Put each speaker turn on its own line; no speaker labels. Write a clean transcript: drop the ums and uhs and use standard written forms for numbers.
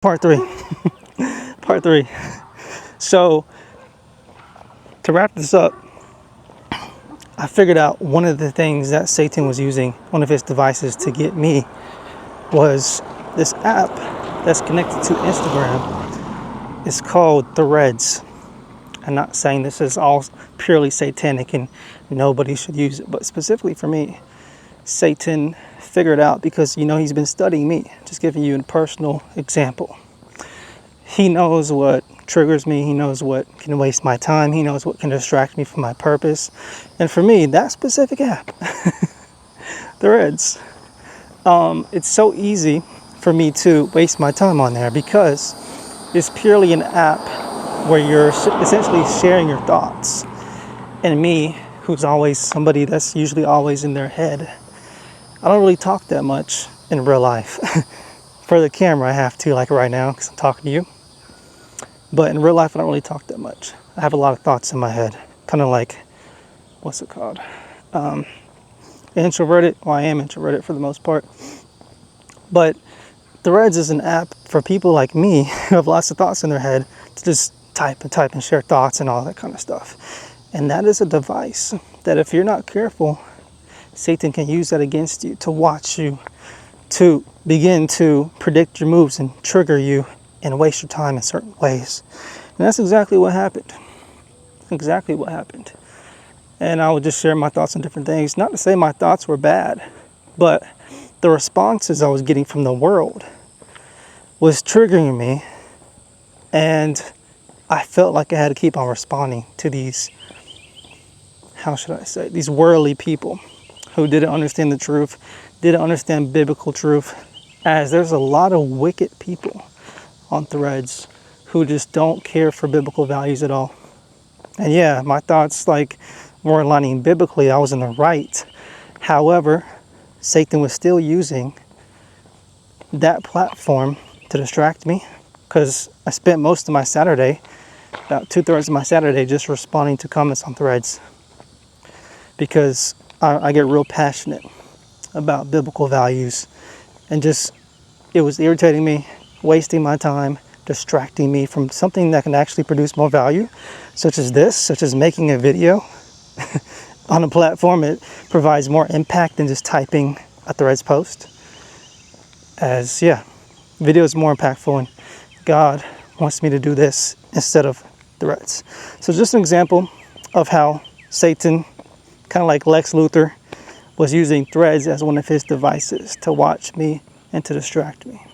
Part three. Part three. So, to wrap this up, I figured out one of the things that Satan was using, one of his devices to get me, was this app that's connected to Instagram. It's called Threads. I'm not saying this is all purely satanic and nobody should use it, but specifically for me, Satan figured out because, he's been studying me. Just giving you a personal example. He knows what triggers me. He knows what can waste my time. He knows what can distract me from my purpose. And for me, that specific app, Threads, it's so easy for me to waste my time on there because it's purely an app where you're essentially sharing your thoughts. And me, who's always somebody that's usually always in their head, I don't really talk that much in real life. For the camera, I have to, like right now, because I'm talking to you. But in real life, I don't really talk that much. I have a lot of thoughts in my head. Kind of like, what's it called? Introverted. Well, I am introverted for the most part. But Threads is an app for people like me who have lots of thoughts in their head to just type and share thoughts and all that kind of stuff. And that is a device that if you're not careful, Satan can use that against you to watch you, to begin to predict your moves and trigger you and waste your time in certain ways. And that's exactly what happened. Exactly what happened. And I would just share my thoughts on different things. Not to say my thoughts were bad, but the responses I was getting from the world was triggering me. And I felt like I had to keep on responding to these, how should I say, these worldly people who didn't understand the truth, didn't understand biblical truth, as there's a lot of wicked people on Threads who just don't care for biblical values at all. And yeah, my thoughts were aligning biblically. I was in the right. However, Satan was still using that platform to distract me because I spent most of my Saturday, about 2/3 of my Saturday, just responding to comments on Threads because I get real passionate about biblical values and just it was irritating me, wasting my time, distracting me from something that can actually produce more value, such as making a video on a platform. It provides more impact than just typing a Threads post. Video is more impactful and God wants me to do this instead of Threads. So just an example of how Satan, kind of like Lex Luthor, was using Threads as one of his devices to watch me and to distract me.